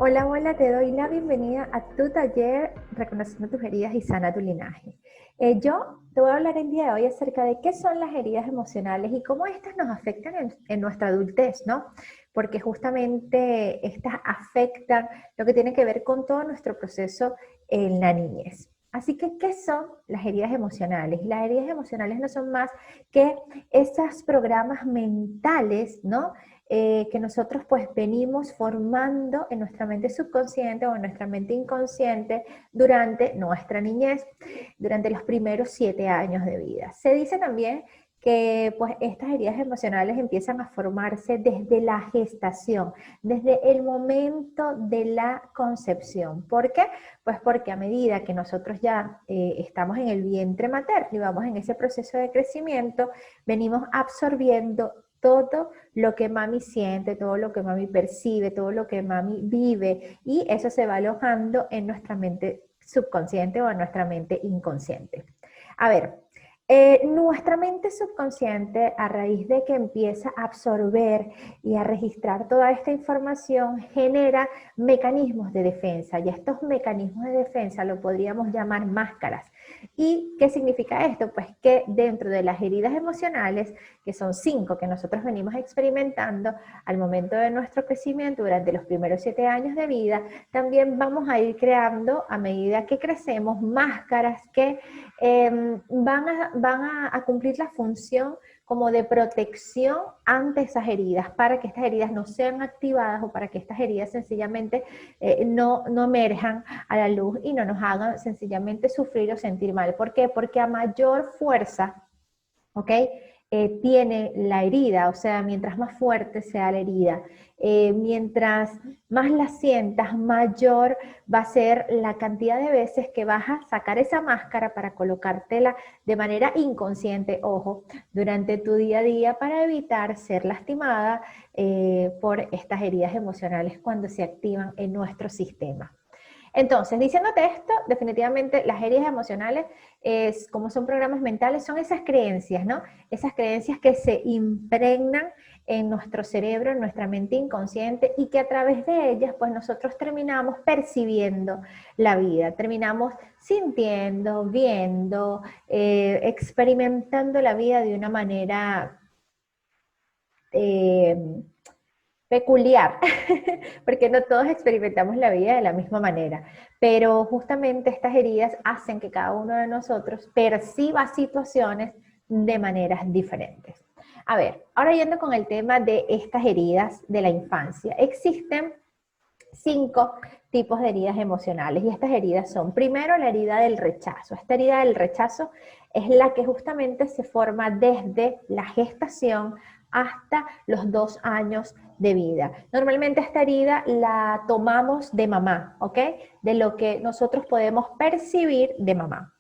Hola, hola, te doy la bienvenida a tu taller Reconociendo tus heridas y sana tu linaje. Yo te voy a hablar el día de hoy acerca de qué son las heridas emocionales y cómo estas nos afectan en nuestra adultez, ¿no? Porque justamente estas afectan lo que tiene que ver con todo nuestro proceso en la niñez. Así que, ¿qué son las heridas emocionales? Las heridas emocionales no son más que esos programas mentales, ¿no? Que nosotros pues venimos formando en nuestra mente subconsciente o en nuestra mente inconsciente durante nuestra niñez, durante los primeros 7 años de vida. Se dice también que pues estas heridas emocionales empiezan a formarse desde la gestación, desde el momento de la concepción. ¿Por qué? Pues porque a medida que nosotros ya estamos en el vientre materno y vamos en ese proceso de crecimiento, venimos absorbiendo todo lo que mami siente, todo lo que mami percibe, todo lo que mami vive, y eso se va alojando en nuestra mente subconsciente o en nuestra mente inconsciente. A ver, nuestra mente subconsciente, a raíz de que empieza a absorber y a registrar toda esta información, genera mecanismos de defensa, y estos mecanismos de defensa lo podríamos llamar máscaras. ¿Y qué significa esto? Pues que dentro de las heridas emocionales, que son 5 que nosotros venimos experimentando al momento de nuestro crecimiento durante los primeros 7 años de vida, también vamos a ir creando a medida que crecemos máscaras que van a cumplir la función como de protección ante esas heridas, para que estas heridas no sean activadas o para que estas heridas sencillamente no emerjan a la luz y no nos hagan sencillamente sufrir o sentir mal. ¿Por qué? Porque a mayor fuerza, ¿ok? Tiene la herida, o sea, mientras más fuerte sea la herida, mientras más la sientas, mayor va a ser la cantidad de veces que vas a sacar esa máscara para colocártela de manera inconsciente, ojo, durante tu día a día, para evitar ser lastimada por estas heridas emocionales cuando se activan en nuestro sistema. Entonces, diciéndote esto, definitivamente las heridas emocionales, como son programas mentales, son esas creencias, ¿no? Esas creencias que se impregnan en nuestro cerebro, en nuestra mente inconsciente, y que a través de ellas, pues nosotros terminamos percibiendo la vida, terminamos sintiendo, viendo, experimentando la vida de una manera eh, peculiar, porque no todos experimentamos la vida de la misma manera, pero justamente estas heridas hacen que cada uno de nosotros perciba situaciones de maneras diferentes. A ver, ahora yendo con el tema de estas heridas de la infancia, existen 5 tipos de heridas emocionales, y estas heridas son, primero, la herida del rechazo. Esta herida del rechazo es la que justamente se forma desde la gestación hasta los 2 años de vida. Normalmente esta herida la tomamos de mamá, ¿ok? De lo que nosotros podemos percibir de mamá.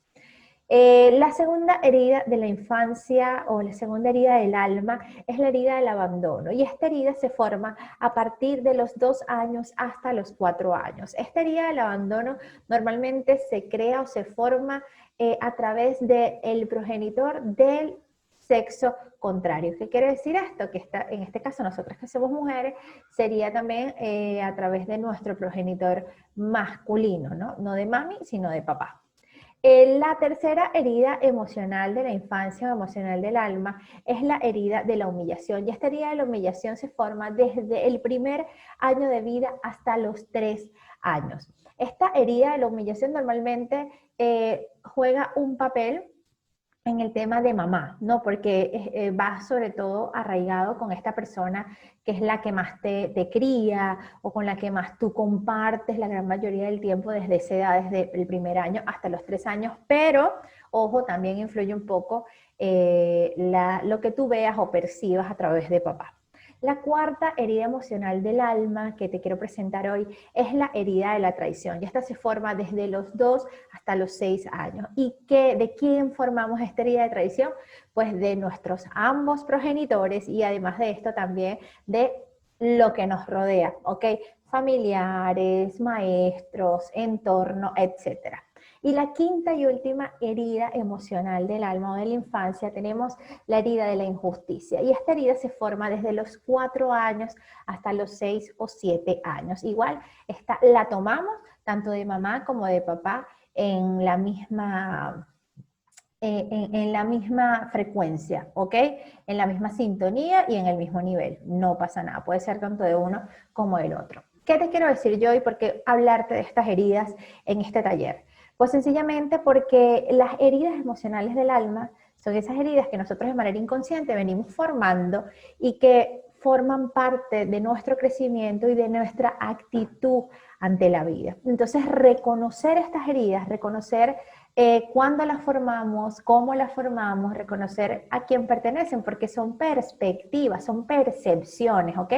La segunda herida de la infancia, o la segunda herida del alma, es la herida del abandono, y esta herida se forma a partir de los 2 años hasta los 4 años. Esta herida del abandono normalmente se crea o se forma a través del progenitor del sexo contrario. ¿Qué quiere decir esto? Que en este caso, nosotras que somos mujeres, sería también a través de nuestro progenitor masculino, ¿no? No de mami, sino de papá. La tercera herida emocional de la infancia o emocional del alma es la herida de la humillación. Y esta herida de la humillación se forma desde el primer año de vida hasta los 3 años. Esta herida de la humillación normalmente juega un papel en el tema de mamá, ¿no? Porque va sobre todo arraigado con esta persona que es la que más te cría, o con la que más tú compartes la gran mayoría del tiempo desde esa edad, desde el primer año hasta los 3 años, pero, ojo, también influye un poco lo que tú veas o percibas a través de papá. La cuarta herida emocional del alma que te quiero presentar hoy es la herida de la traición. Y esta se forma desde los 2 hasta los 6 años. ¿Y de quién formamos esta herida de traición? Pues de nuestros ambos progenitores, y además de esto también de lo que nos rodea, ¿ok? Familiares, maestros, entorno, etcétera. Y la quinta y última herida emocional del alma o de la infancia, tenemos la herida de la injusticia. Y esta herida se forma desde los 4 años hasta los 6 o 7 años. Igual, esta la tomamos tanto de mamá como de papá en la misma en la misma frecuencia, ¿ok? En la misma sintonía y en el mismo nivel. No pasa nada, puede ser tanto de uno como del otro. ¿Qué te quiero decir yo y por qué hablarte de estas heridas en este taller? Pues sencillamente porque las heridas emocionales del alma son esas heridas que nosotros de manera inconsciente venimos formando y que forman parte de nuestro crecimiento y de nuestra actitud ante la vida. Entonces, reconocer estas heridas, reconocer cuándo las formamos, cómo las formamos, reconocer a quién pertenecen, porque son perspectivas, son percepciones, ¿ok?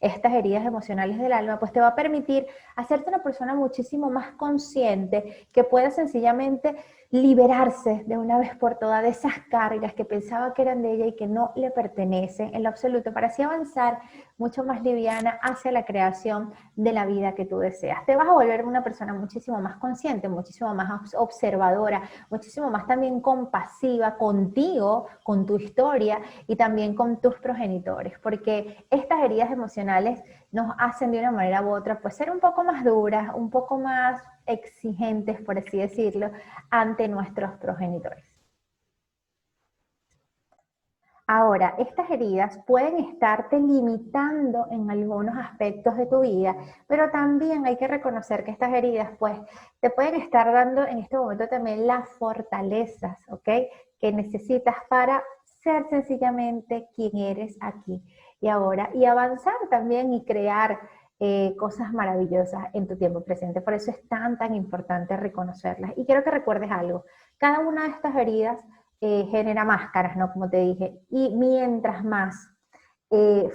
Estas heridas emocionales del alma, pues te va a permitir hacerte una persona muchísimo más consciente, que pueda sencillamente liberarse de una vez por todas de esas cargas que pensaba que eran de ella y que no le pertenecen en lo absoluto, para así avanzar mucho más liviana hacia la creación de la vida que tú deseas. Te vas a volver una persona muchísimo más consciente, muchísimo más observadora, muchísimo más también compasiva contigo, con tu historia y también con tus progenitores, porque estas heridas emocionales nos hacen de una manera u otra pues ser un poco más duras, un poco más exigentes, por así decirlo, ante nuestros progenitores. Ahora, estas heridas pueden estarte limitando en algunos aspectos de tu vida, pero también hay que reconocer que estas heridas, pues, te pueden estar dando en este momento también las fortalezas, ¿ok? Que necesitas para ser sencillamente quien eres aquí y ahora, y avanzar también y crear cosas maravillosas en tu tiempo presente. Por eso es tan importante reconocerlas. Y quiero que recuerdes algo. Cada una de estas heridas genera máscaras, ¿no? Como te dije. Y mientras más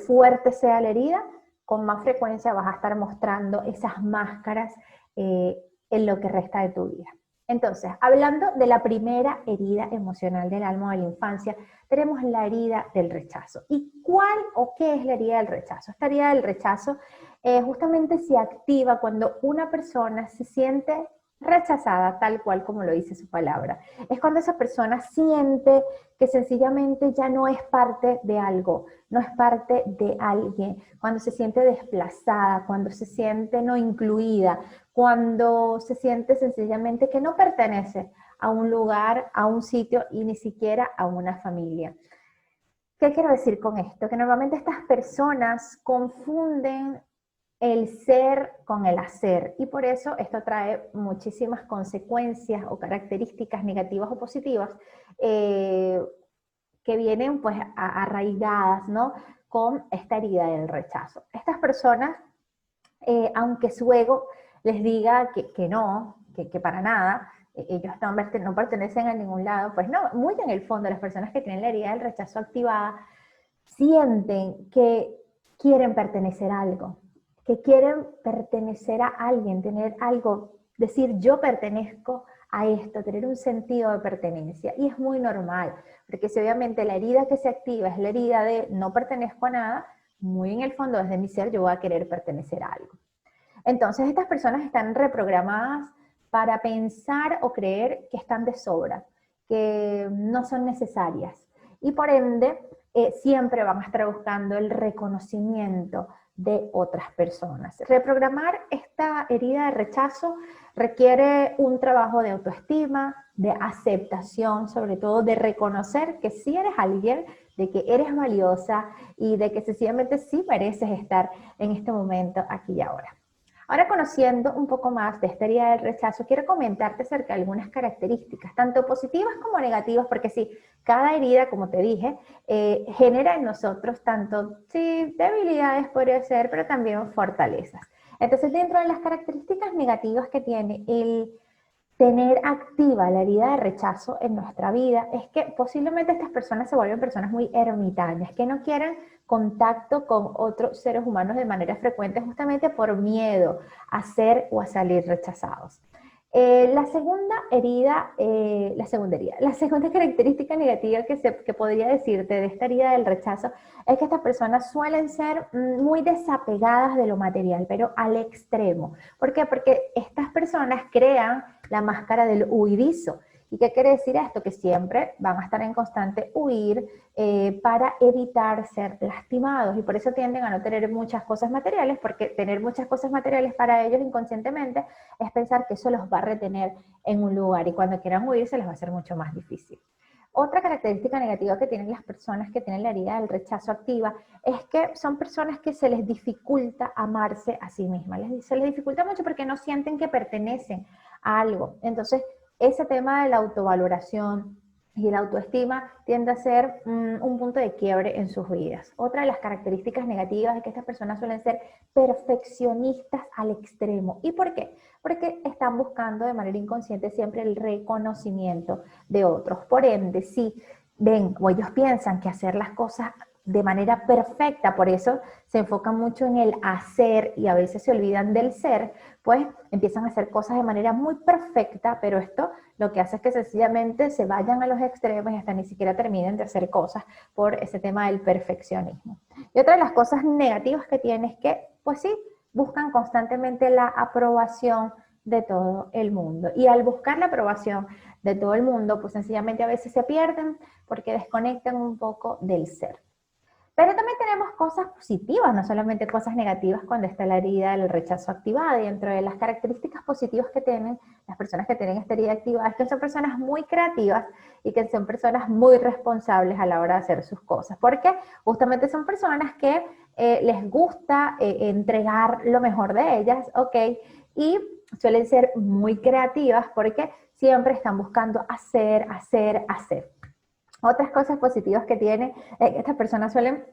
fuerte sea la herida, con más frecuencia vas a estar mostrando esas máscaras en lo que resta de tu vida. Entonces, hablando de la primera herida emocional del alma o de la infancia, tenemos la herida del rechazo. ¿Y cuál o qué es la herida del rechazo? Esta herida del rechazo justamente se activa cuando una persona se siente rechazada, tal cual como lo dice su palabra. Es cuando esa persona siente que sencillamente ya no es parte de algo, no es parte de alguien, cuando se siente desplazada, cuando se siente no incluida, cuando se siente sencillamente que no pertenece a un lugar, a un sitio y ni siquiera a una familia. ¿Qué quiero decir con esto? Que normalmente estas personas confunden el ser con el hacer y por eso esto trae muchísimas consecuencias o características negativas o positivas que vienen pues arraigadas, ¿no? Con esta herida del rechazo. Estas personas, aunque su ego les diga que no, que para nada, ellos no pertenecen a ningún lado, pues no, muy en el fondo las personas que tienen la herida del rechazo activada sienten que quieren pertenecer a algo, que quieren pertenecer a alguien, tener algo, decir yo pertenezco a esto, tener un sentido de pertenencia. Y es muy normal, porque si obviamente la herida que se activa es la herida de no pertenezco a nada, muy en el fondo desde mi ser yo voy a querer pertenecer a algo. Entonces estas personas están reprogramadas para pensar o creer que están de sobra, que no son necesarias. Y por ende, siempre van a estar buscando el reconocimiento de otras personas. Reprogramar esta herida de rechazo requiere un trabajo de autoestima, de aceptación, sobre todo de reconocer que sí eres alguien, de que eres valiosa y de que sencillamente sí mereces estar en este momento aquí y ahora. Ahora, conociendo un poco más de esta herida del rechazo, quiero comentarte acerca de algunas características, tanto positivas como negativas, porque sí, cada herida, como te dije, genera en nosotros tanto, sí, debilidades podría ser, pero también fortalezas. Entonces, dentro de las características negativas que tiene el tener activa la herida de rechazo en nuestra vida es que posiblemente estas personas se vuelven personas muy ermitañas, que no quieren contacto con otros seres humanos de manera frecuente justamente por miedo a ser o a salir rechazados. La segunda herida, la segunda característica negativa que podría decirte de esta herida del rechazo es que estas personas suelen ser muy desapegadas de lo material, pero al extremo. ¿Por qué? Porque estas personas crean la máscara del huidizo. ¿Y qué quiere decir esto? Que siempre van a estar en constante huir para evitar ser lastimados y por eso tienden a no tener muchas cosas materiales, porque tener muchas cosas materiales para ellos inconscientemente es pensar que eso los va a retener en un lugar y cuando quieran huir se les va a hacer mucho más difícil. Otra característica negativa que tienen las personas que tienen la herida del rechazo activa es que son personas que se les dificulta amarse a sí mismas. Se les dificulta mucho porque no sienten que pertenecen a algo. Entonces, ese tema de la autovaloración y la autoestima tiende a ser un punto de quiebre en sus vidas. Otra de las características negativas es que estas personas suelen ser perfeccionistas al extremo. ¿Y por qué? Porque están buscando de manera inconsciente siempre el reconocimiento de otros. Por ende, si ven o ellos piensan que hacer las cosas de manera perfecta, por eso se enfocan mucho en el hacer y a veces se olvidan del ser, pues empiezan a hacer cosas de manera muy perfecta, pero esto lo que hace es que sencillamente se vayan a los extremos y hasta ni siquiera terminen de hacer cosas por ese tema del perfeccionismo. Y otra de las cosas negativas que tiene es que, pues sí, buscan constantemente la aprobación de todo el mundo. Y al buscar la aprobación de todo el mundo, pues sencillamente a veces se pierden porque desconectan un poco del ser. Pero también tenemos cosas positivas, no solamente cosas negativas cuando está la herida del rechazo activada. Y dentro de las características positivas que tienen las personas que tienen esta herida activada es que son personas muy creativas y que son personas muy responsables a la hora de hacer sus cosas. Porque justamente son personas que les gusta entregar lo mejor de ellas, ¿ok? Y suelen ser muy creativas porque siempre están buscando hacer, hacer, hacer. Otras cosas positivas que tiene es que estas personas suelen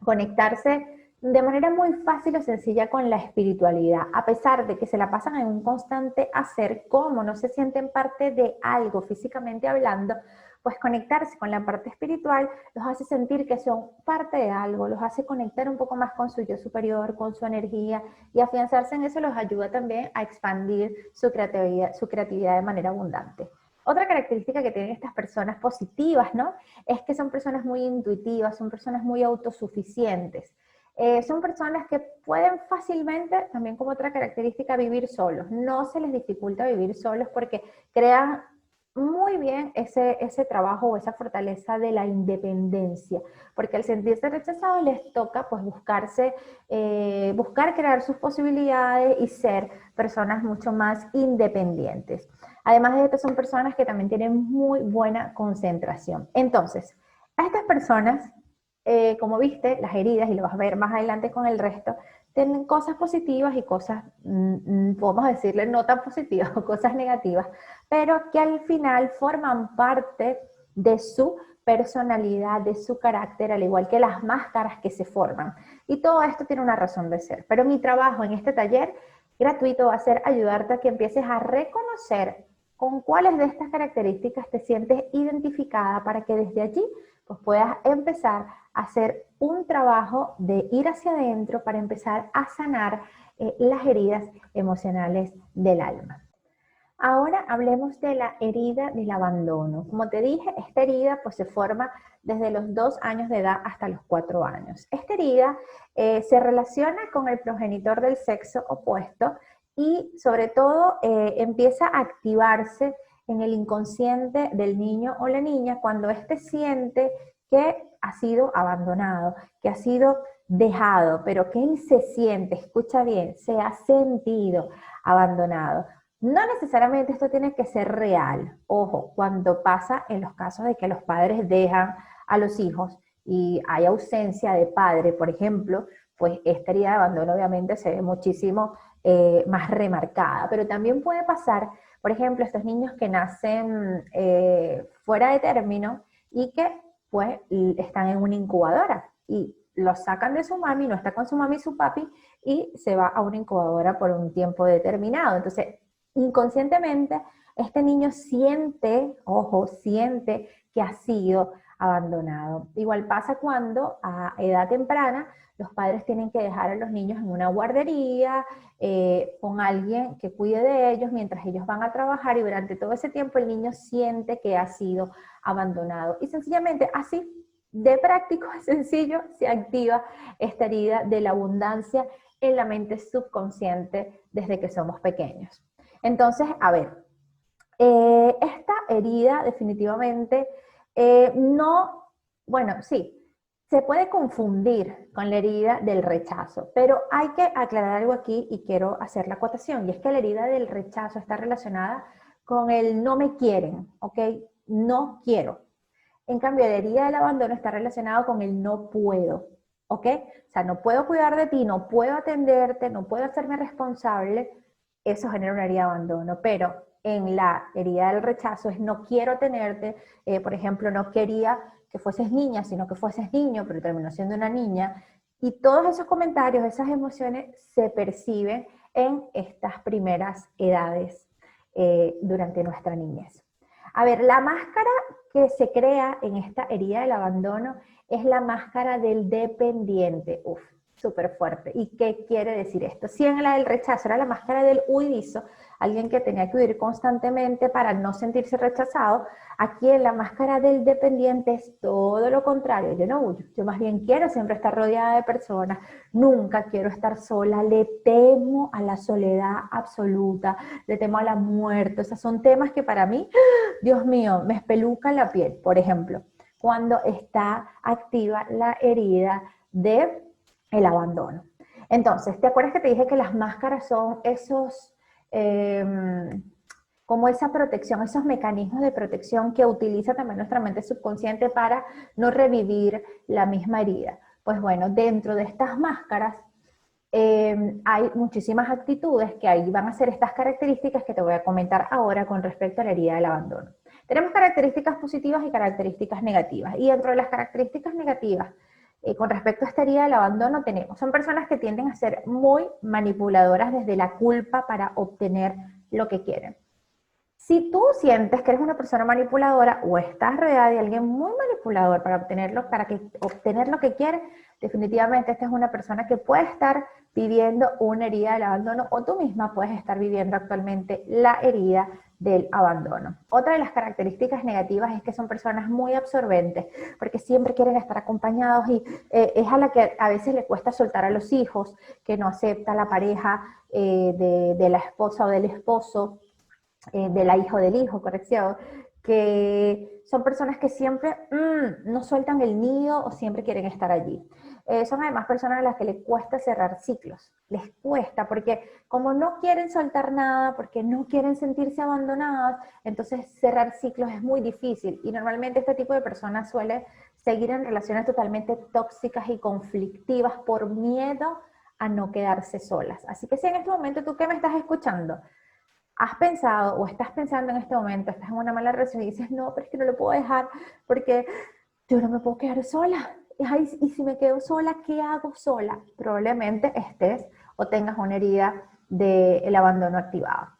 conectarse de manera muy fácil o sencilla con la espiritualidad, a pesar de que se la pasan en un constante hacer, como no se sienten parte de algo físicamente hablando, pues conectarse con la parte espiritual los hace sentir que son parte de algo, los hace conectar un poco más con su yo superior, con su energía y afianzarse en eso los ayuda también a expandir su creatividad de manera abundante. Otra característica que tienen estas personas positivas, ¿no? Es que son personas muy intuitivas, son personas muy autosuficientes. Son personas que pueden fácilmente, también como otra característica, vivir solos. No se les dificulta vivir solos porque crean muy bien ese trabajo o esa fortaleza de la independencia, porque al sentirse rechazados les toca pues buscar crear sus posibilidades y ser personas mucho más independientes. Además de esto, son personas que también tienen muy buena concentración. Entonces, a estas personas, como viste, las heridas, y lo vas a ver más adelante con el resto, tienen cosas positivas y cosas, podemos decirle, no tan positivas o cosas negativas, pero que al final forman parte de su personalidad, de su carácter, al igual que las máscaras que se forman. Y todo esto tiene una razón de ser. Pero mi trabajo en este taller gratuito va a ser ayudarte a que empieces a reconocer con cuáles de estas características te sientes identificada para que desde allí pues puedas empezar a hacer un trabajo de ir hacia adentro para empezar a sanar las heridas emocionales del alma. Ahora hablemos de la herida del abandono. Como te dije, esta herida pues se forma desde los 2 años de edad hasta los 4 años. Esta herida se relaciona con el progenitor del sexo opuesto y sobre todo empieza a activarse en el inconsciente del niño o la niña cuando éste siente que ha sido abandonado, que ha sido dejado, pero que él se siente, escucha bien, se ha sentido abandonado. No necesariamente esto tiene que ser real. Ojo, cuando pasa en los casos de que los padres dejan a los hijos y hay ausencia de padre, por ejemplo, pues esta herida de abandono obviamente se ve muchísimo más remarcada. Pero también puede pasar, por ejemplo, estos niños que nacen fuera de término y que pues están en una incubadora y los sacan de su mami, no está con su mami y su papi y se va a una incubadora por un tiempo determinado. Entonces, inconscientemente, este niño siente, ojo, siente que ha sido abandonado. Igual pasa cuando a edad temprana los padres tienen que dejar a los niños en una guardería, con alguien que cuide de ellos mientras ellos van a trabajar, y durante todo ese tiempo el niño siente que ha sido abandonado. Y sencillamente así, de práctico, sencillo, se activa esta herida de la abundancia en la mente subconsciente desde que somos pequeños. Entonces, a ver, esta herida definitivamente no, bueno, sí, se puede confundir con la herida del rechazo, pero hay que aclarar algo aquí y quiero hacer la acotación, y es que la herida del rechazo está relacionada con el no me quieren, ¿ok? No quiero. En cambio, la herida del abandono está relacionado con el no puedo, ¿ok? O sea, no puedo cuidar de ti, no puedo atenderte, no puedo hacerme responsable. Eso genera una herida de abandono, pero en la herida del rechazo es no quiero tenerte, por ejemplo, no quería que fueses niña, sino que fueses niño, pero terminó siendo una niña. Y todos esos comentarios, esas emociones se perciben en estas primeras edades durante nuestra niñez. A ver, la máscara que se crea en esta herida del abandono es la máscara del dependiente. Uf, súper fuerte. ¿Y qué quiere decir esto? Si en la del rechazo era la máscara del huidizo, alguien que tenía que huir constantemente para no sentirse rechazado, aquí en la máscara del dependiente es todo lo contrario. Yo no huyo, yo más bien quiero siempre estar rodeada de personas, nunca quiero estar sola, le temo a la soledad absoluta, le temo a la muerte. O sea, son temas que para mí, Dios mío, me espelucan la piel. Por ejemplo, cuando está activa la herida de el abandono. Entonces, ¿te acuerdas que te dije que las máscaras son esos, como esa protección, esos mecanismos de protección que utiliza también nuestra mente subconsciente para no revivir la misma herida? Pues bueno, dentro de estas máscaras hay muchísimas actitudes que ahí van a ser estas características que te voy a comentar ahora con respecto a la herida del abandono. Tenemos características positivas y características negativas. Y dentro de las características negativas, con respecto a esta herida del abandono, son personas que tienden a ser muy manipuladoras desde la culpa para obtener lo que quieren. Si tú sientes que eres una persona manipuladora o estás rodeada de alguien muy manipulador para obtener lo que quiere, definitivamente esta es una persona que puede estar viviendo una herida del abandono, o tú misma puedes estar viviendo actualmente la herida del abandono. Otra de las características negativas es que son personas muy absorbentes, porque siempre quieren estar acompañados, y es a la que a veces le cuesta soltar a los hijos, que no acepta la pareja de la esposa o del esposo, de la hija o del hijo, corrección, que son personas que siempre no sueltan el nido o siempre quieren estar allí. Son además personas a las que les cuesta cerrar ciclos, les cuesta, porque como no quieren soltar nada, porque no quieren sentirse abandonadas, entonces cerrar ciclos es muy difícil, y normalmente este tipo de personas suele seguir en relaciones totalmente tóxicas y conflictivas por miedo a no quedarse solas. Así que si en este momento tú que me estás escuchando, has pensado o estás pensando en este momento, estás en una mala relación y dices, no, pero es que no lo puedo dejar porque yo no me puedo quedar sola. Ay, y si me quedo sola, ¿qué hago sola? Probablemente estés o tengas una herida del abandono activada.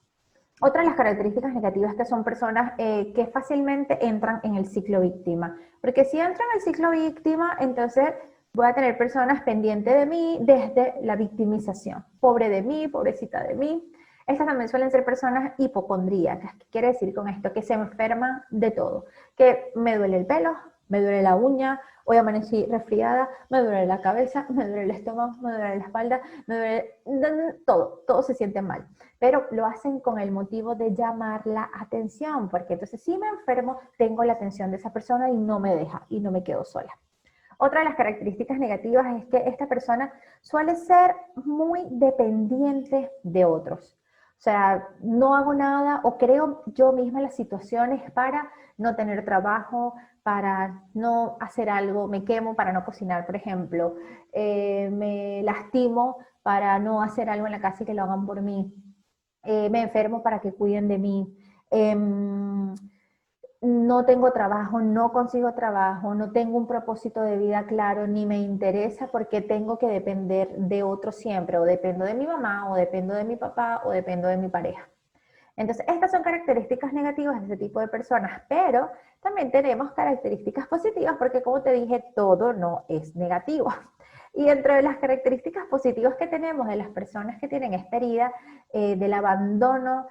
Otra de las características negativas es que son personas que fácilmente entran en el ciclo víctima. Porque si entran en el ciclo víctima, entonces voy a tener personas pendientes de mí desde la victimización. Pobre de mí, pobrecita de mí. Estas también suelen ser personas hipocondríacas. ¿Qué quiere decir con esto? Que se enferman de todo. Que me duele el pelo, me duele la uña, hoy amanecí resfriada, me duele la cabeza, me duele el estómago, me duele la espalda, me duele todo se siente mal. Pero lo hacen con el motivo de llamar la atención, porque entonces si me enfermo, tengo la atención de esa persona y no me deja, y no me quedo sola. Otra de las características negativas es que esta persona suele ser muy dependiente de otros. O sea, no hago nada o creo yo misma las situaciones para no tener trabajo, para no hacer algo, me quemo para no cocinar, por ejemplo, me lastimo para no hacer algo en la casa y que lo hagan por mí, me enfermo para que cuiden de mí, no tengo trabajo, no consigo trabajo, no tengo un propósito de vida claro, ni me interesa porque tengo que depender de otro siempre, o dependo de mi mamá, o dependo de mi papá, o dependo de mi pareja. Entonces, estas son características negativas de este tipo de personas, pero también tenemos características positivas porque, como te dije, todo no es negativo. Y dentro de las características positivas que tenemos de las personas que tienen esta herida del abandono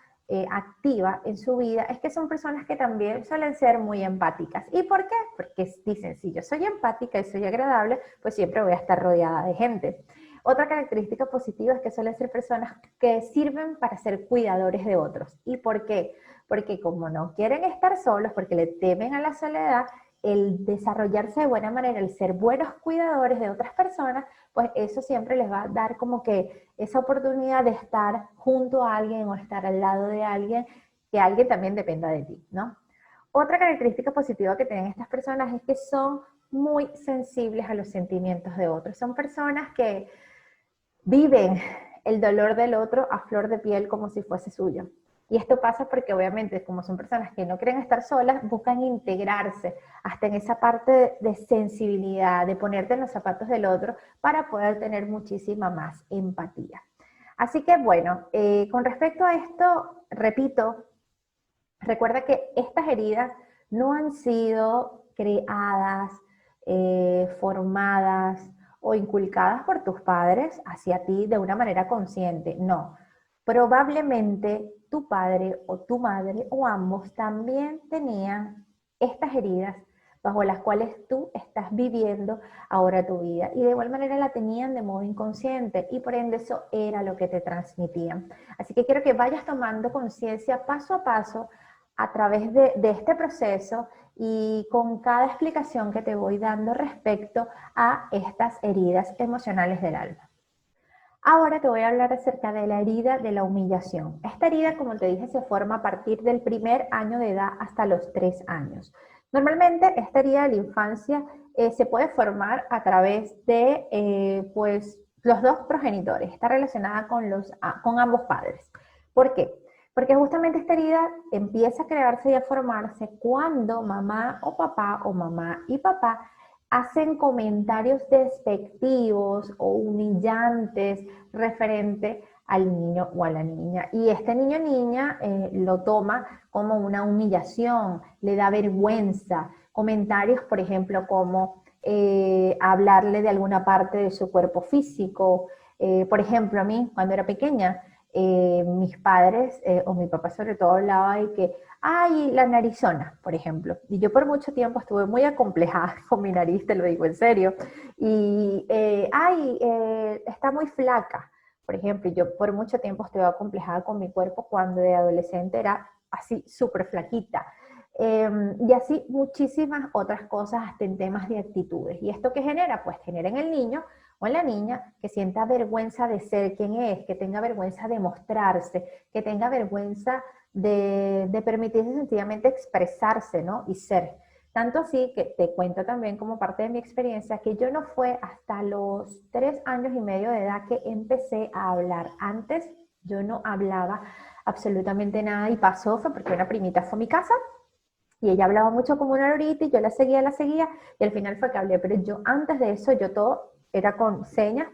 activa en su vida, es que son personas que también suelen ser muy empáticas. ¿Y por qué? Porque dicen, si yo soy empática y soy agradable, pues siempre voy a estar rodeada de gente. Otra característica positiva es que suelen ser personas que sirven para ser cuidadores de otros. ¿Y por qué? Porque como no quieren estar solos, porque le temen a la soledad, el desarrollarse de buena manera, el ser buenos cuidadores de otras personas, pues eso siempre les va a dar como que esa oportunidad de estar junto a alguien o estar al lado de alguien, que alguien también dependa de ti, ¿no? Otra característica positiva que tienen estas personas es que son muy sensibles a los sentimientos de otros. Son personas que viven el dolor del otro a flor de piel como si fuese suyo. Y esto pasa porque obviamente como son personas que no quieren estar solas, buscan integrarse hasta en esa parte de sensibilidad, de ponerte en los zapatos del otro para poder tener muchísima más empatía. Así que bueno, con respecto a esto, repito, recuerda que estas heridas no han sido creadas, formadas o inculcadas por tus padres hacia ti de una manera consciente. No, probablemente tu padre o tu madre o ambos también tenían estas heridas bajo las cuales tú estás viviendo ahora tu vida. Y de igual manera la tenían de modo inconsciente y por ende eso era lo que te transmitían. Así que quiero que vayas tomando conciencia paso a paso a través de este proceso y con cada explicación que te voy dando respecto a estas heridas emocionales del alma. Ahora te voy a hablar acerca de la herida de la humillación. Esta herida, como te dije, se forma a partir del primer año de edad hasta los 3 años. Normalmente esta herida de la infancia se puede formar a través de pues, los dos progenitores. Está relacionada con ambos padres. ¿Por qué? Porque justamente esta herida empieza a crearse y a formarse cuando mamá o papá o mamá y papá hacen comentarios despectivos o humillantes referente al niño o a la niña. Y este niño o niña lo toma como una humillación, le da vergüenza. Comentarios, por ejemplo, como hablarle de alguna parte de su cuerpo físico. Por ejemplo, a mí, cuando era pequeña, mis padres, o mi papá sobre todo, hablaba de que, ay, la narizona, por ejemplo. Y yo por mucho tiempo estuve muy acomplejada con mi nariz, te lo digo en serio. Y, está muy flaca. Por ejemplo, yo por mucho tiempo estuve acomplejada con mi cuerpo cuando de adolescente era así súper flaquita. Y así muchísimas otras cosas hasta en temas de actitudes. ¿Y esto qué genera? Pues genera en el niño o en la niña que sienta vergüenza de ser quien es, que tenga vergüenza de mostrarse, que tenga vergüenza de permitirse sencillamente expresarse, ¿no? Y ser. Tanto así que te cuento también como parte de mi experiencia que yo no fue hasta los 3 años y medio de edad que empecé a hablar. Antes yo no hablaba absolutamente nada y pasó fue porque una primita fue a mi casa y ella hablaba mucho como una lorita y yo la seguía y al final fue que hablé, pero yo antes de eso yo todo era con señas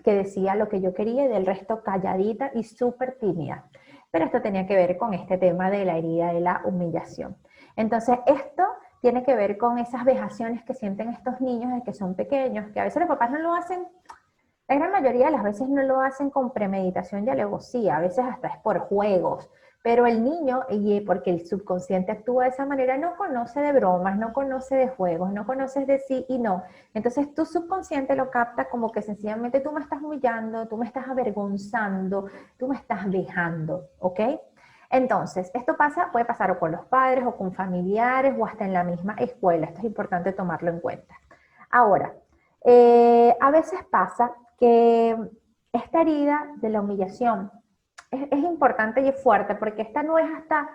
que decía lo que yo quería y del resto calladita y súper tímida. Pero esto tenía que ver con este tema de la herida de la humillación. Entonces esto tiene que ver con esas vejaciones que sienten estos niños desde que son pequeños, que a veces los papás no lo hacen, la gran mayoría de las veces no lo hacen con premeditación y alevosía, a veces hasta es por juegos, pero el niño, y porque el subconsciente actúa de esa manera, no conoce de bromas, no conoce de juegos, no conoce de sí y no. Entonces tu subconsciente lo capta como que sencillamente tú me estás humillando, tú me estás avergonzando, tú me estás dejando, ¿ok? Entonces, esto puede pasar o con los padres o con familiares o hasta en la misma escuela. Esto es importante tomarlo en cuenta. Ahora, a veces pasa que esta herida de la humillación es importante y es fuerte porque esta no es hasta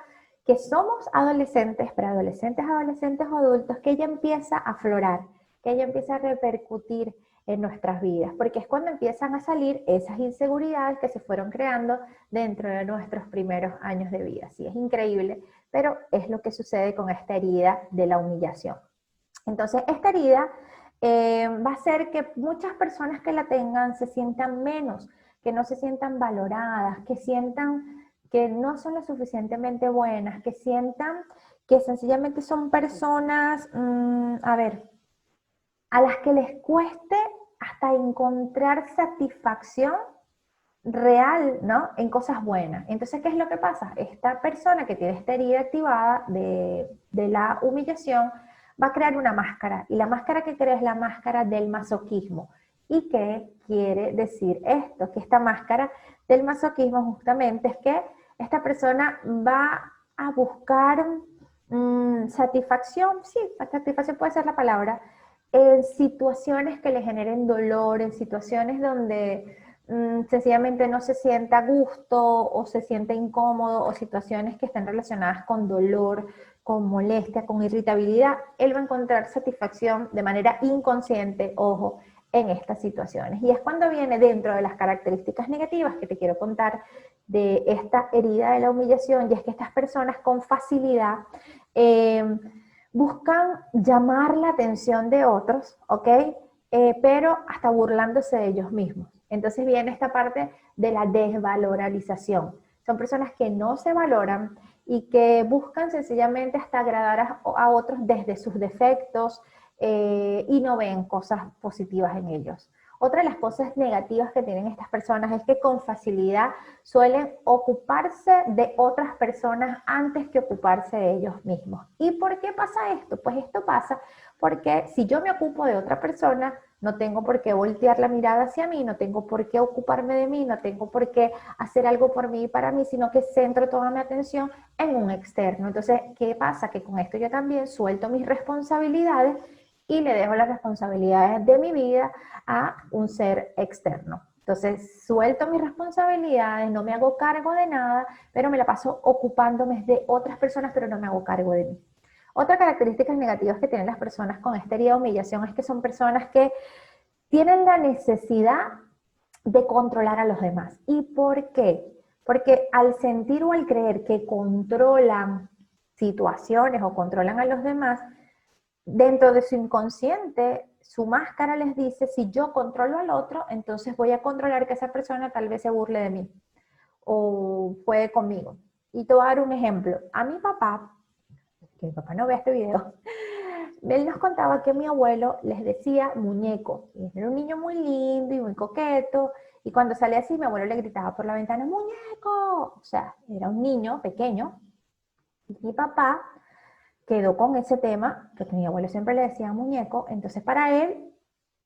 que somos adolescentes, preadolescentes, adolescentes o adultos, que ella empieza a aflorar, que ella empieza a repercutir en nuestras vidas, porque es cuando empiezan a salir esas inseguridades que se fueron creando dentro de nuestros primeros años de vida. Sí, es increíble, pero es lo que sucede con esta herida de la humillación. Entonces, esta herida va a hacer que muchas personas que la tengan se sientan menos, que no se sientan valoradas, que sientan que no son lo suficientemente buenas, que sientan que sencillamente son personas, a ver, a las que les cueste hasta encontrar satisfacción real, ¿no? En cosas buenas. Entonces, ¿qué es lo que pasa? Esta persona que tiene esta herida activada de la humillación va a crear una máscara. Y la máscara que crea es la máscara del masoquismo. ¿Y qué quiere decir esto? Que esta máscara del masoquismo justamente es que esta persona va a buscar satisfacción, sí, satisfacción puede ser la palabra, en situaciones que le generen dolor, en situaciones donde sencillamente no se sienta a gusto o se siente incómodo o situaciones que estén relacionadas con dolor, con molestia, con irritabilidad, él va a encontrar satisfacción de manera inconsciente, ojo, en estas situaciones. Y es cuando viene dentro de las características negativas que te quiero contar de esta herida de la humillación, y es que estas personas con facilidad eh, buscan llamar la atención de otros, ¿ok? Pero hasta burlándose de ellos mismos. Entonces viene esta parte de la desvalorización. Son personas que no se valoran y que buscan sencillamente hasta agradar a otros desde sus defectos y no ven cosas positivas en ellos. Otra de las cosas negativas que tienen estas personas es que con facilidad suelen ocuparse de otras personas antes que ocuparse de ellos mismos. ¿Y por qué pasa esto? Pues esto pasa porque si yo me ocupo de otra persona, no tengo por qué voltear la mirada hacia mí, no tengo por qué ocuparme de mí, no tengo por qué hacer algo por mí y para mí, sino que centro toda mi atención en un externo. Entonces, ¿qué pasa? Que con esto yo también suelto mis responsabilidades y le dejo las responsabilidades de mi vida a un ser externo. Entonces, suelto mis responsabilidades, no me hago cargo de nada, pero me la paso ocupándome de otras personas, pero no me hago cargo de mí. Otra característica negativa que tienen las personas con esta herida de humillación es que son personas que tienen la necesidad de controlar a los demás. ¿Y por qué? Porque al sentir o al creer que controlan situaciones o controlan a los demás, dentro de su inconsciente, su máscara les dice, si yo controlo al otro, entonces voy a controlar que esa persona tal vez se burle de mí o juegue conmigo. Y te voy a dar un ejemplo. A mi papá, que mi papá no vea este video, él nos contaba que mi abuelo les decía muñeco. Y era un niño muy lindo y muy coqueto. Y cuando salía así, mi abuelo le gritaba por la ventana, muñeco. O sea, era un niño pequeño. Y mi papá quedó con ese tema, que mi abuelo siempre le decía muñeco. Entonces para él,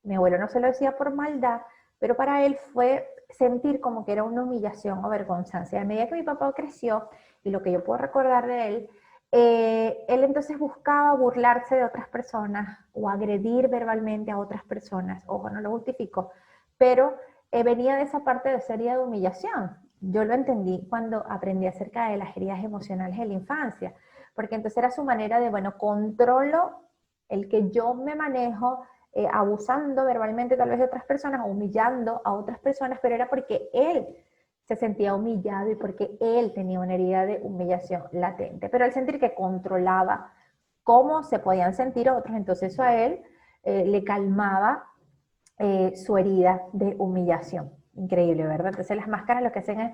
mi abuelo no se lo decía por maldad, pero para él fue sentir como que era una humillación o vergonzancia. A medida que mi papá creció, y lo que yo puedo recordar de él, él entonces buscaba burlarse de otras personas o agredir verbalmente a otras personas. Ojo, no lo justifico, pero venía de esa parte de serie de humillación. Yo lo entendí cuando aprendí acerca de las heridas emocionales en la infancia, porque entonces era su manera de, bueno, controlo el que yo me manejo abusando verbalmente tal vez de otras personas, humillando a otras personas, pero era porque él se sentía humillado y porque él tenía una herida de humillación latente. Pero al sentir que controlaba cómo se podían sentir otros, entonces eso a él le calmaba su herida de humillación. Increíble, ¿verdad? Entonces las máscaras lo que hacen es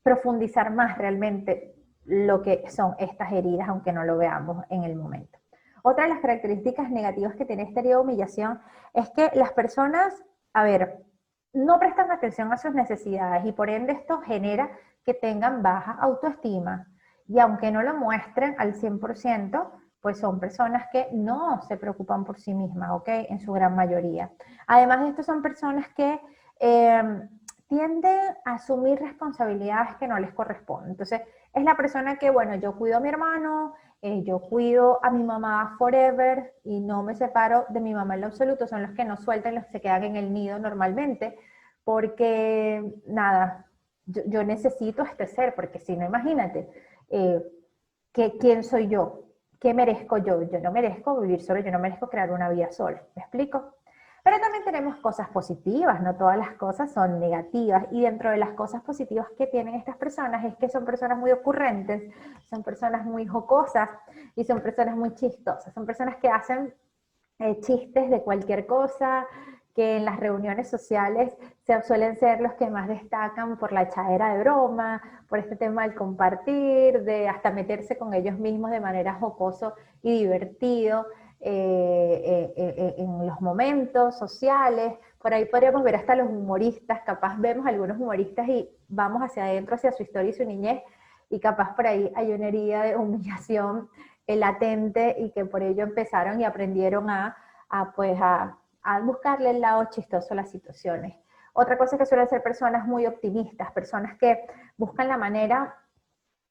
profundizar más realmente lo que son estas heridas, aunque no lo veamos en el momento. Otra de las características negativas que tiene esta herida de humillación es que las personas, a ver, no prestan atención a sus necesidades y por ende esto genera que tengan baja autoestima y aunque no lo muestren al 100%, pues son personas que no se preocupan por sí mismas, ¿ok? En su gran mayoría. Además de esto son personas que tienden a asumir responsabilidades que no les corresponden. Entonces, es la persona que, bueno, yo cuido a mi hermano, yo cuido a mi mamá forever y no me separo de mi mamá en lo absoluto, son los que no sueltan, los que se quedan en el nido normalmente, porque nada, yo necesito este ser, porque si no, imagínate, ¿quién soy yo? ¿Qué merezco yo? Yo no merezco vivir solo, yo no merezco crear una vida sola, ¿me explico? Pero también tenemos cosas positivas, no todas las cosas son negativas. Y dentro de las cosas positivas que tienen estas personas es que son personas muy ocurrentes, son personas muy jocosas y son personas muy chistosas. Son personas que hacen chistes de cualquier cosa, que en las reuniones sociales suelen ser los que más destacan por la echadera de broma, por este tema del compartir, de hasta meterse con ellos mismos de manera jocoso y divertido en los momentos sociales, Por ahí podríamos ver hasta los humoristas, capaz vemos algunos humoristas y vamos hacia adentro, hacia su historia y su niñez, y capaz por ahí hay una herida de humillación latente y que por ello empezaron y aprendieron a buscarle el lado chistoso a las situaciones. Otra cosa es que suelen ser personas muy optimistas, personas que buscan la manera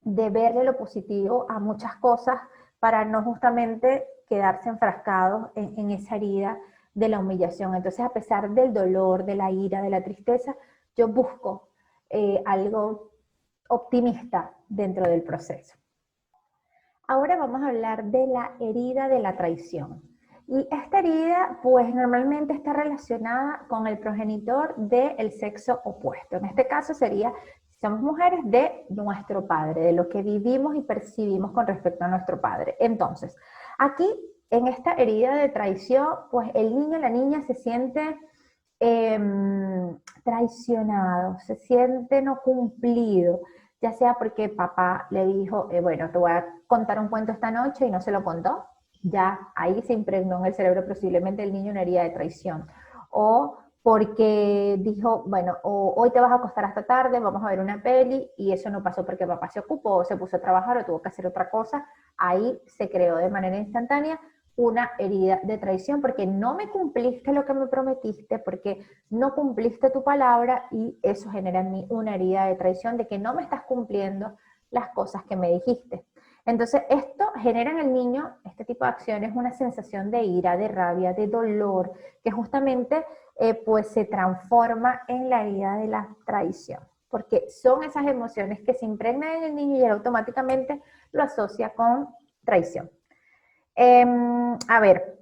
de verle lo positivo a muchas cosas para no justamente quedarse enfrascados en esa herida de la humillación. Entonces, a pesar del dolor, de la ira, de la tristeza, yo busco algo optimista dentro del proceso. Ahora vamos a hablar de la herida de la traición. Y esta herida, pues normalmente está relacionada con el progenitor del sexo opuesto. En este caso sería, si somos mujeres, de nuestro padre, de lo que vivimos y percibimos con respecto a nuestro padre. Entonces, aquí, en esta herida de traición, pues el niño o la niña se siente traicionado, se siente no cumplido, ya sea porque papá le dijo, bueno, te voy a contar un cuento esta noche y no se lo contó, ya ahí se impregnó en el cerebro posiblemente el niño una herida de traición. O porque dijo, bueno, hoy te vas a acostar hasta tarde, vamos a ver una peli, y eso no pasó porque papá se ocupó, o se puso a trabajar, o tuvo que hacer otra cosa, ahí se creó de manera instantánea una herida de traición, porque no me cumpliste lo que me prometiste, porque no cumpliste tu palabra, y eso genera en mí una herida de traición de que no me estás cumpliendo las cosas que me dijiste. Entonces, esto genera en el niño, este tipo de acciones, una sensación de ira, de rabia, de dolor, que justamente pues se transforma en la herida de la traición, porque son esas emociones que se impregnan en el niño y él automáticamente lo asocia con traición. A ver,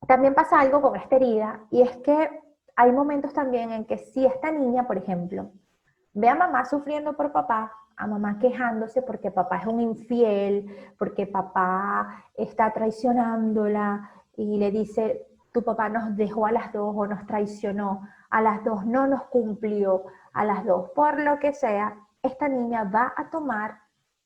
también pasa algo con esta herida, y es que hay momentos también en que si esta niña, por ejemplo, ve a mamá sufriendo por papá, a mamá quejándose porque papá es un infiel, porque papá está traicionándola, y le dice, tu papá nos dejó a las dos o nos traicionó, a las dos no nos cumplió, a las dos, por lo que sea, esta niña va a tomar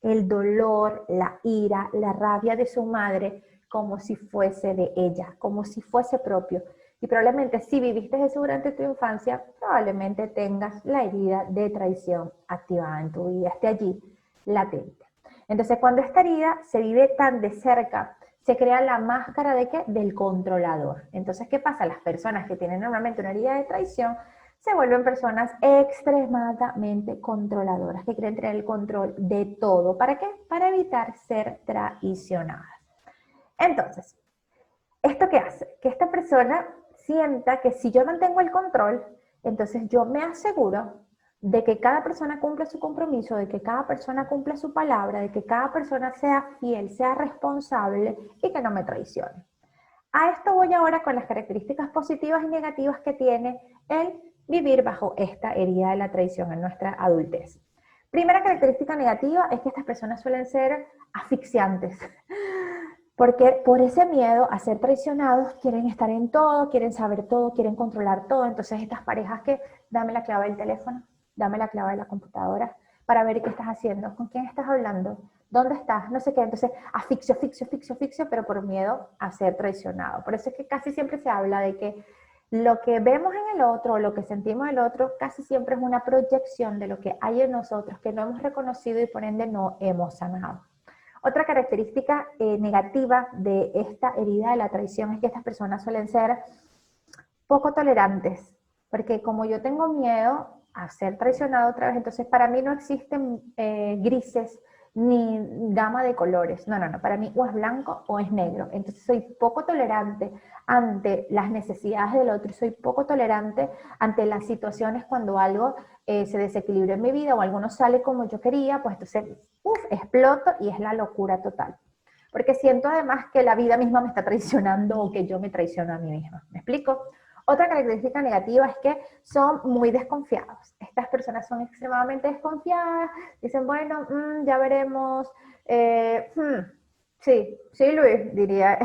el dolor, la ira, la rabia de su madre como si fuese de ella, como si fuese propio. Y probablemente si viviste eso durante tu infancia, probablemente tengas la herida de traición activada en tu vida, esté allí, latente. Entonces, cuando esta herida se vive tan de cerca, se crea la máscara de ¿qué? Del controlador. Entonces, ¿qué pasa? Las personas que tienen normalmente una herida de traición se vuelven personas extremadamente controladoras, que quieren tener el control de todo. ¿Para qué? Para evitar ser traicionadas. Entonces, ¿esto qué hace? Que esta persona sienta que si yo mantengo el control, entonces yo me aseguro de que cada persona cumpla su compromiso, de que cada persona cumpla su palabra, de que cada persona sea fiel, sea responsable y que no me traicione. A esto voy ahora con las características positivas y negativas que tiene el vivir bajo esta herida de la traición en nuestra adultez. Primera característica negativa es que estas personas suelen ser asfixiantes, porque por ese miedo a ser traicionados quieren estar en todo, quieren saber todo, quieren controlar todo. Entonces estas parejas que, dame la clave del teléfono, dame la clave de la computadora para ver qué estás haciendo, con quién estás hablando, dónde estás, no sé qué. Entonces asfixio, pero por miedo a ser traicionado. Por eso es que casi siempre se habla de que lo que vemos en el otro, lo que sentimos en el otro, casi siempre es una proyección de lo que hay en nosotros que no hemos reconocido y por ende no hemos sanado. Otra característica negativa de esta herida de la traición es que estas personas suelen ser poco tolerantes, porque como yo tengo miedo a ser traicionado otra vez, entonces para mí no existen grises ni gama de colores. No, para mí o es blanco o es negro. Entonces soy poco tolerante ante las necesidades del otro y soy poco tolerante ante las situaciones cuando algo se desequilibra en mi vida o algo no sale como yo quería, pues entonces exploto y es la locura total. Porque siento además que la vida misma me está traicionando o que yo me traiciono a mí misma. ¿Me explico? Otra característica negativa es que son muy desconfiados. Estas personas son extremadamente desconfiadas, dicen, bueno, ya veremos, sí, Luis, diría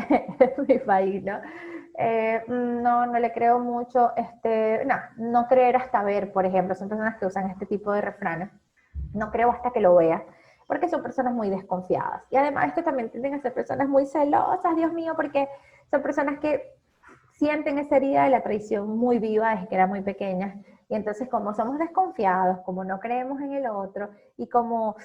mi país, ¿no? No le creo mucho, no creer hasta ver, por ejemplo, son personas que usan este tipo de refranes, no creo hasta que lo vea, porque son personas muy desconfiadas. Y además esto también tienden a ser personas muy celosas, Dios mío, porque son personas que sienten esa herida de la traición muy viva desde que eran muy pequeñas. Y entonces como somos desconfiados, como no creemos en el otro y como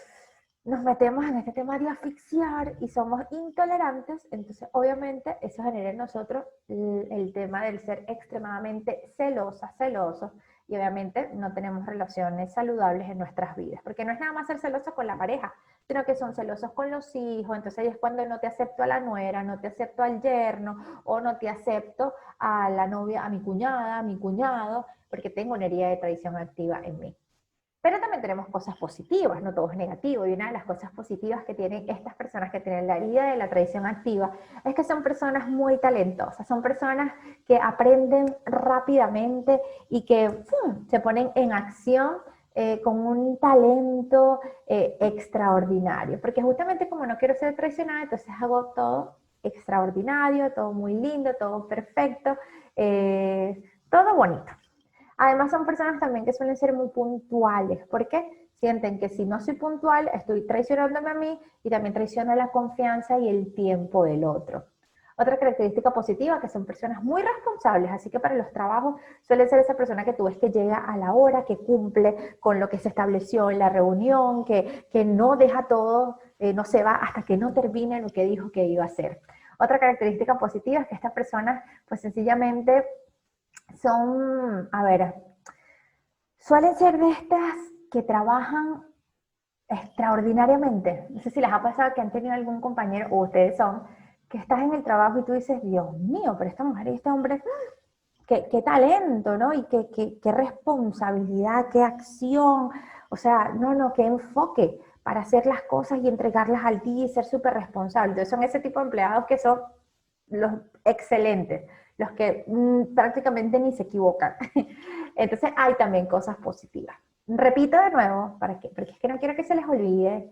nos metemos en este tema de asfixiar y somos intolerantes, entonces obviamente eso genera en nosotros el tema del ser extremadamente celosos, y obviamente no tenemos relaciones saludables en nuestras vidas, porque no es nada más ser celoso con la pareja, sino que son celosos con los hijos. Entonces ahí es cuando no te acepto a la nuera, no te acepto al yerno, o no te acepto a la novia, a mi cuñada, a mi cuñado, porque tengo una herida de traición activa en mí. Pero también tenemos cosas positivas, no todo es negativo, y una de las cosas positivas que tienen estas personas que tienen la herida de la traición activa es que son personas muy talentosas, son personas que aprenden rápidamente y que se ponen en acción con un talento extraordinario, porque justamente como no quiero ser traicionada, entonces hago todo extraordinario, todo muy lindo, todo perfecto, todo bonito. Además son personas también que suelen ser muy puntuales, porque sienten que si no soy puntual estoy traicionándome a mí y también traiciono la confianza y el tiempo del otro. Otra característica positiva, que son personas muy responsables, así que para los trabajos suele ser esa persona que tú ves que llega a la hora, que cumple con lo que se estableció en la reunión, que no deja todo, no se va hasta que no termine lo que dijo que iba a hacer. Otra característica positiva es que estas personas pues sencillamente son, a ver, suelen ser de estas que trabajan extraordinariamente. No sé si les ha pasado que han tenido algún compañero, o ustedes son, que estás en el trabajo y tú dices, Dios mío, pero esta mujer y este hombre, qué talento, ¿no? Y qué responsabilidad, qué acción, o sea, qué enfoque para hacer las cosas y entregarlas al día y ser súper responsable. Entonces son ese tipo de empleados que son los excelentes, los que prácticamente ni se equivocan. Entonces hay también cosas positivas. Repito de nuevo, porque es que no quiero que se les olvide,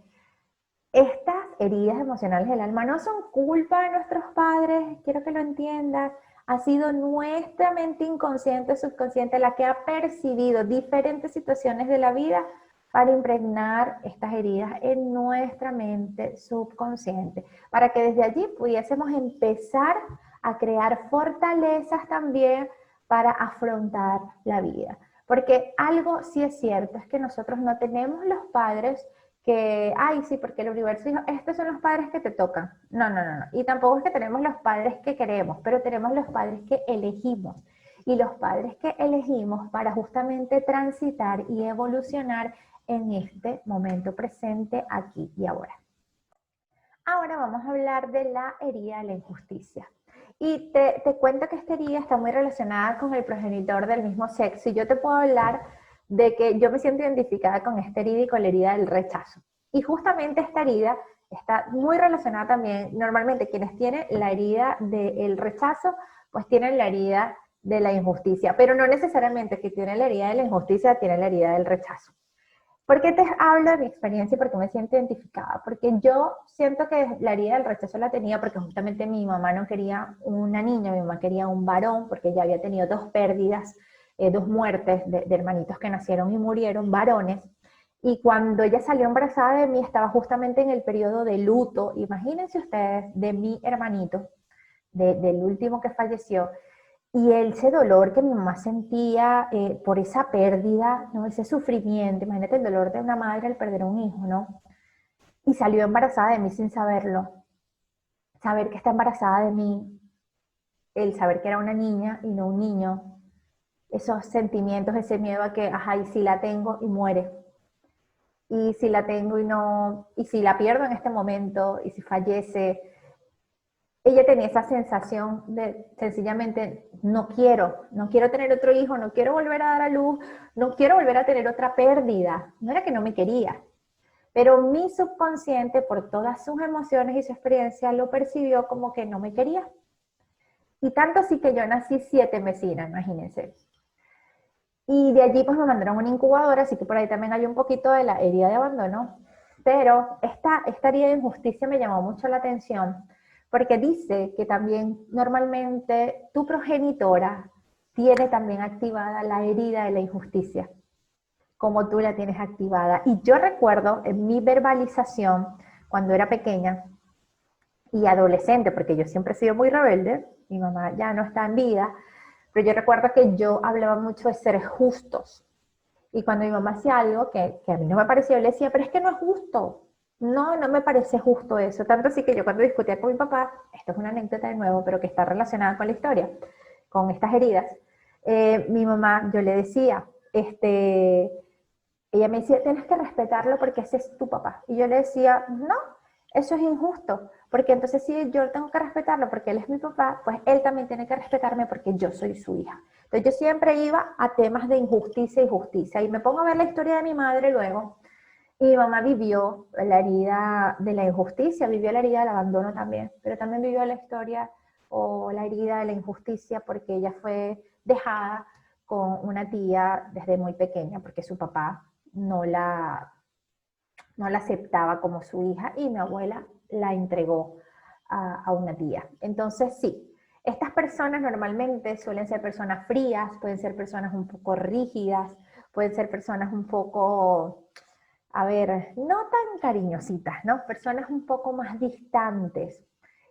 estas heridas emocionales del alma no son culpa de nuestros padres, quiero que lo entiendas. Ha sido nuestra mente inconsciente, subconsciente, la que ha percibido diferentes situaciones de la vida para impregnar estas heridas en nuestra mente subconsciente, para que desde allí pudiésemos empezar a crear fortalezas también para afrontar la vida. Porque algo sí es cierto, es que nosotros no tenemos los padres que, ay, sí, porque el universo dijo, estos son los padres que te tocan. No. Y tampoco es que tenemos los padres que queremos, pero tenemos los padres que elegimos. Y los padres que elegimos para justamente transitar y evolucionar en este momento presente, aquí y ahora. Ahora vamos a hablar de la herida de la injusticia. Y te cuento que esta herida está muy relacionada con el progenitor del mismo sexo. Y yo te puedo hablar de que yo me siento identificada con esta herida y con la herida del rechazo. Y justamente esta herida está muy relacionada también, normalmente quienes tienen la herida del rechazo, pues tienen la herida de la injusticia, pero no necesariamente que tienen la herida de la injusticia, tienen la herida del rechazo. ¿Por qué te hablo de mi experiencia y por qué me siento identificada? Porque yo siento que la herida del rechazo la tenía porque justamente mi mamá no quería una niña, mi mamá quería un varón, porque ella había tenido dos pérdidas, dos muertes de hermanitos que nacieron y murieron, varones. Y cuando ella salió embarazada de mí, estaba justamente en el periodo de luto, imagínense ustedes, de mi hermanito, del último que falleció. Y ese dolor que mi mamá sentía por esa pérdida, ¿no? Ese sufrimiento, imagínate el dolor de una madre al perder a un hijo, ¿no? Y salió embarazada de mí sin saberlo. Saber que está embarazada de mí, el saber que era una niña y no un niño, esos sentimientos, ese miedo a que, ajá, y si la tengo y muere, y si la tengo y no, y si la pierdo en este momento, y si fallece. Ella tenía esa sensación de sencillamente no quiero tener otro hijo, no quiero volver a dar a luz, no quiero volver a tener otra pérdida. No era que no me quería, pero mi subconsciente, por todas sus emociones y su experiencia, lo percibió como que no me quería. Y tanto así que yo nací 7 mesinas, imagínense. Y de allí pues me mandaron a una incubadora, así que por ahí también hay un poquito de la herida de abandono. Pero esta herida de injusticia me llamó mucho la atención, porque dice que también normalmente tu progenitora tiene también activada la herida de la injusticia, como tú la tienes activada. Y yo recuerdo en mi verbalización, cuando era pequeña, y adolescente, porque yo siempre he sido muy rebelde, mi mamá ya no está en vida, pero yo recuerdo que yo hablaba mucho de ser justos. Y cuando mi mamá hacía algo que a mí no me parecía, yo le decía, pero es que no es justo. No, no me parece justo eso. Tanto así que yo cuando discutía con mi papá, esto es una anécdota de nuevo, pero que está relacionada con la historia, con estas heridas, mi mamá, yo le decía, ella me decía, tienes que respetarlo porque ese es tu papá. Y yo le decía, no, eso es injusto, porque entonces si yo tengo que respetarlo porque él es mi papá, pues él también tiene que respetarme porque yo soy su hija. Entonces yo siempre iba a temas de injusticia y justicia. Y me pongo a ver la historia de mi madre luego. Y mi mamá vivió la herida de la injusticia, vivió la herida del abandono también, pero también vivió la historia o la herida de la injusticia porque ella fue dejada con una tía desde muy pequeña, porque su papá no la, no la aceptaba como su hija y mi abuela la entregó a una tía. Entonces, sí, estas personas normalmente suelen ser personas frías, pueden ser personas un poco rígidas, pueden ser personas un poco, a ver, no tan cariñositas, ¿no? Personas un poco más distantes.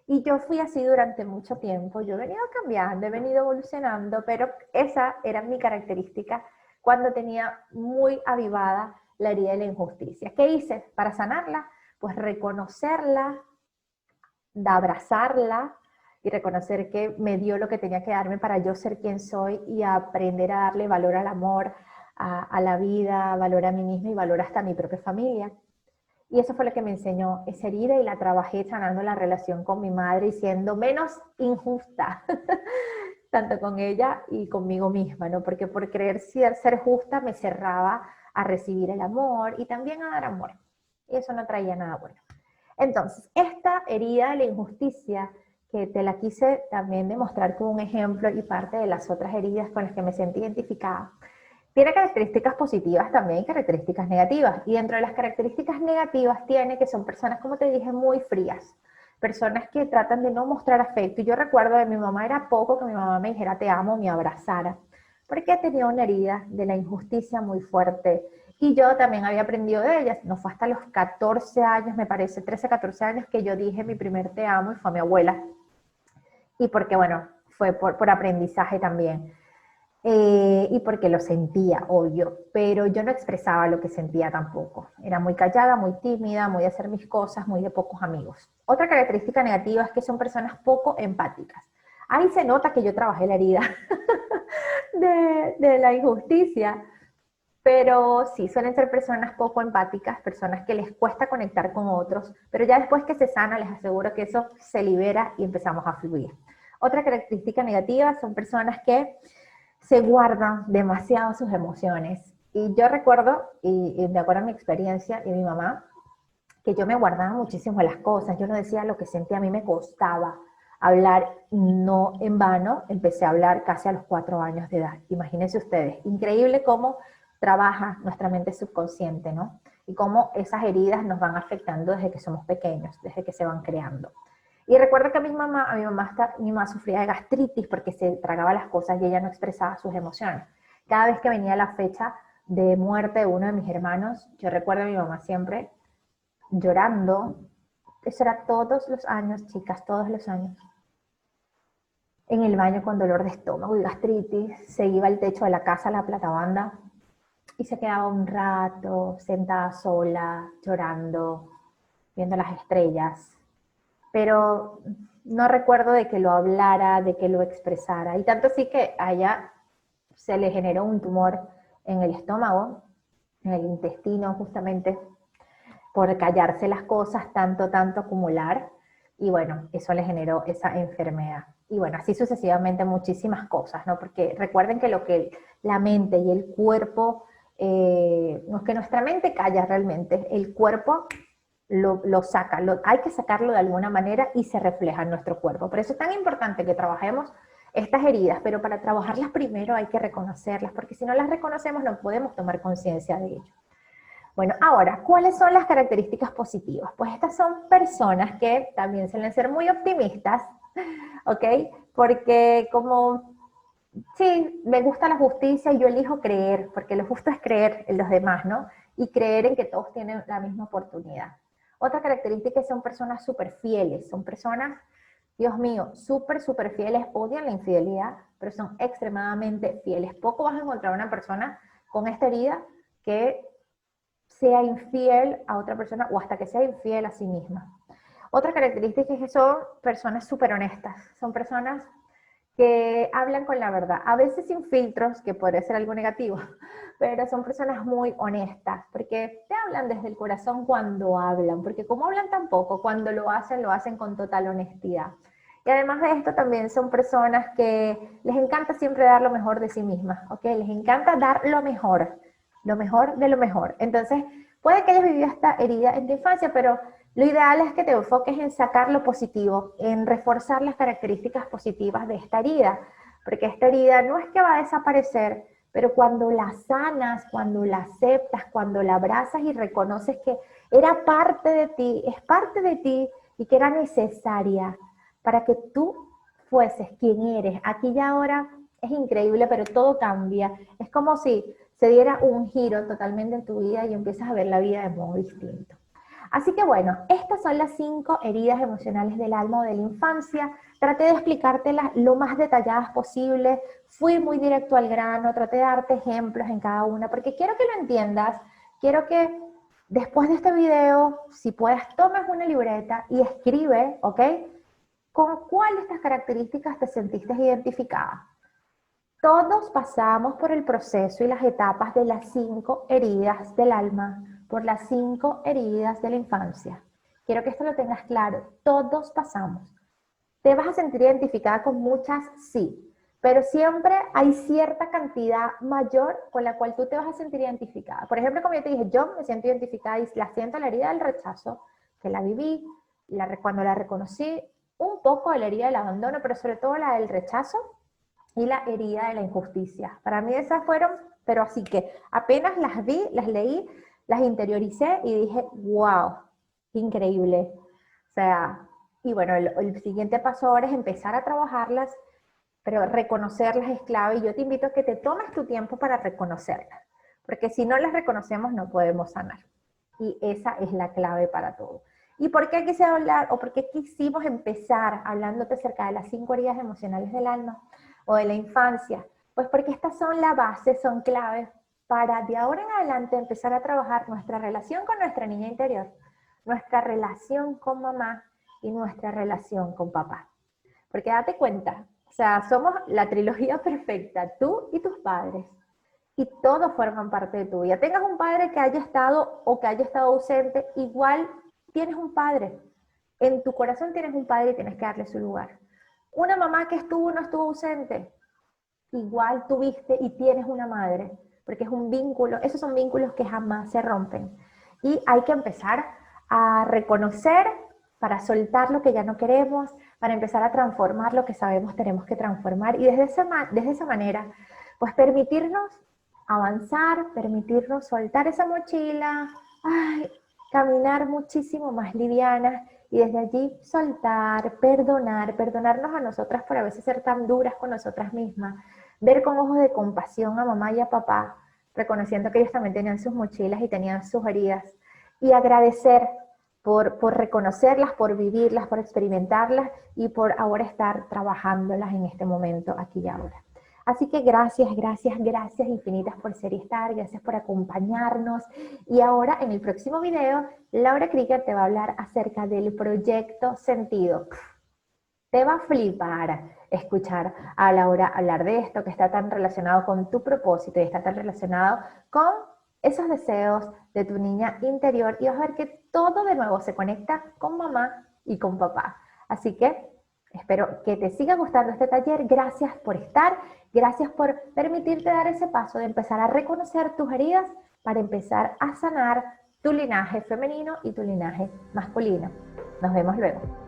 Y yo fui así durante mucho tiempo, yo he venido cambiando, he venido evolucionando, pero esa era mi característica cuando tenía muy avivada la herida de la injusticia. ¿Qué hice para sanarla? Pues reconocerla, de abrazarla y reconocer que me dio lo que tenía que darme para yo ser quien soy y aprender a darle valor al amor, a la vida, valor a mí misma y valor hasta a mi propia familia. Y eso fue lo que me enseñó esa herida y la trabajé sanando la relación con mi madre y siendo menos injusta, tanto con ella y conmigo misma, ¿no? Porque por creer ser justa me cerraba a recibir el amor y también a dar amor. Y eso no traía nada bueno. Entonces, esta herida de la injusticia, que te la quise también demostrar como un ejemplo y parte de las otras heridas con las que me sentí identificada, tiene características positivas también y características negativas. Y dentro de las características negativas tiene que son personas, como te dije, muy frías. Personas que tratan de no mostrar afecto. Y yo recuerdo de mi mamá, era poco que mi mamá me dijera te amo, me abrazara. Porque tenía una herida de la injusticia muy fuerte. Y yo también había aprendido de ella. No fue hasta los 14 años, me parece, 13, 14 años, que yo dije mi primer te amo y fue a mi abuela. Y porque, bueno, fue por aprendizaje también. Y porque lo sentía, obvio, pero yo no expresaba lo que sentía tampoco. Era muy callada, muy tímida, muy de hacer mis cosas, muy de pocos amigos. Otra característica negativa es que son personas poco empáticas. Ahí se nota que yo trabajé la herida de la injusticia, pero sí, suelen ser personas poco empáticas, personas que les cuesta conectar con otros, pero ya después que se sana, les aseguro que eso se libera y empezamos a fluir. Otra característica negativa son personas que se guardan demasiado sus emociones. Y yo recuerdo, y de acuerdo a mi experiencia y mi mamá, que yo me guardaba muchísimo las cosas, yo no decía lo que sentía, a mí me costaba hablar, no en vano, empecé a hablar casi a los 4 años de edad. Imagínense ustedes, increíble cómo trabaja nuestra mente subconsciente, ¿no? Y cómo esas heridas nos van afectando desde que somos pequeños, desde que se van creando. Y recuerdo que mi mamá sufría de gastritis porque se tragaba las cosas y ella no expresaba sus emociones. Cada vez que venía la fecha de muerte de uno de mis hermanos, yo recuerdo a mi mamá siempre llorando. Eso era todos los años, chicas, todos los años. En el baño con dolor de estómago y gastritis, se iba al techo de la casa, a la platabanda, y se quedaba un rato sentada sola, llorando, viendo las estrellas. Pero no recuerdo de que lo hablara, de que lo expresara. Y tanto así que a ella se le generó un tumor en el estómago, en el intestino justamente, por callarse las cosas, tanto acumular. Y bueno, eso le generó esa enfermedad. Y bueno, así sucesivamente muchísimas cosas, ¿no? Porque recuerden que lo que la mente y el cuerpo, no es que nuestra mente calla realmente, el cuerpo lo saca, hay que sacarlo de alguna manera y se refleja en nuestro cuerpo. Por eso es tan importante que trabajemos estas heridas, pero para trabajarlas primero hay que reconocerlas, porque si no las reconocemos no podemos tomar conciencia de ello. Bueno, ahora, ¿cuáles son las características positivas? Pues estas son personas que también suelen ser muy optimistas, ¿ok? Porque como, sí, me gusta la justicia y yo elijo creer, porque lo justo es creer en los demás, ¿no? Y creer en que todos tienen la misma oportunidad. Otra característica es que son personas súper fieles, son personas, Dios mío, súper fieles, odian la infidelidad, pero son extremadamente fieles. Poco vas a encontrar una persona con esta herida que sea infiel a otra persona o hasta que sea infiel a sí misma. Otra característica es que son personas súper honestas, son personas que hablan con la verdad, a veces sin filtros, que puede ser algo negativo, pero son personas muy honestas, porque te hablan desde el corazón cuando hablan, porque como hablan tan poco, cuando lo hacen con total honestidad. Y además de esto también son personas que les encanta siempre dar lo mejor de sí mismas, ¿ok? Les encanta dar lo mejor de lo mejor. Entonces, puede que hayas vivido esta herida en tu infancia, pero lo ideal es que te enfoques en sacar lo positivo, en reforzar las características positivas de esta herida, porque esta herida no es que va a desaparecer, pero cuando la sanas, cuando la aceptas, cuando la abrazas y reconoces que era parte de ti, es parte de ti y que era necesaria para que tú fueses quien eres. Aquí y ahora es increíble, pero todo cambia. Es como si se diera un giro totalmente en tu vida y empiezas a ver la vida de modo distinto. Así que bueno, estas son las 5 heridas emocionales del alma o de la infancia. Traté de explicártelas lo más detalladas posible, fui muy directo al grano, traté de darte ejemplos en cada una, porque quiero que lo entiendas, quiero que después de este video, si puedes, tomes una libreta y escribe, ¿ok? ¿Con cuál de estas características te sentiste identificada? Todos pasamos por el proceso y las etapas de las 5 heridas del alma, por las 5 heridas de la infancia. Quiero que esto lo tengas claro, todos pasamos. ¿Te vas a sentir identificada con muchas? Sí, pero siempre hay cierta cantidad mayor con la cual tú te vas a sentir identificada. Por ejemplo, como yo te dije, yo me siento identificada y la siento la herida del rechazo, que la viví, cuando la reconocí, un poco de la herida del abandono, pero sobre todo la del rechazo, y la herida de la injusticia. Para mí esas fueron, pero así que apenas las vi, las leí, las interioricé y dije, wow, increíble. O sea, y bueno, el siguiente paso ahora es empezar a trabajarlas, pero reconocerlas es clave y yo te invito a que te tomes tu tiempo para reconocerlas, porque si no las reconocemos no podemos sanar. Y esa es la clave para todo. ¿Y por qué quise hablar o por qué quisimos empezar hablándote acerca de las 5 heridas emocionales del alma o de la infancia? Pues porque estas son la base, son claves para de ahora en adelante empezar a trabajar nuestra relación con nuestra niña interior, nuestra relación con mamá y nuestra relación con papá. Porque date cuenta, o sea, somos la trilogía perfecta, tú y tus padres. Y todos forman parte de tu vida. Tengas un padre que haya estado o que haya estado ausente, igual tienes un padre. En tu corazón tienes un padre y tienes que darle su lugar. Una mamá que estuvo o no estuvo ausente, igual tuviste y tienes una madre, porque es un vínculo, esos son vínculos que jamás se rompen. Y hay que empezar a reconocer para soltar lo que ya no queremos, para empezar a transformar lo que sabemos tenemos que transformar y desde esa manera, pues permitirnos avanzar, permitirnos soltar esa mochila, ay, caminar muchísimo más livianas y desde allí soltar, perdonarnos a nosotras por a veces ser tan duras con nosotras mismas, ver con ojos de compasión a mamá y a papá, reconociendo que ellos también tenían sus mochilas y tenían sus heridas, y agradecer por reconocerlas, por vivirlas, por experimentarlas y por ahora estar trabajándolas en este momento, aquí y ahora. Así que gracias infinitas por ser y estar, gracias por acompañarnos. Y ahora en el próximo video, Laura Krieger te va a hablar acerca del proyecto Sentido. Te va a flipar escuchar a Laura hablar de esto que está tan relacionado con tu propósito y está tan relacionado con esos deseos de tu niña interior y vas a ver que todo de nuevo se conecta con mamá y con papá. Así que espero que te siga gustando este taller. Gracias por estar, gracias por permitirte dar ese paso de empezar a reconocer tus heridas para empezar a sanar tu linaje femenino y tu linaje masculino. Nos vemos luego.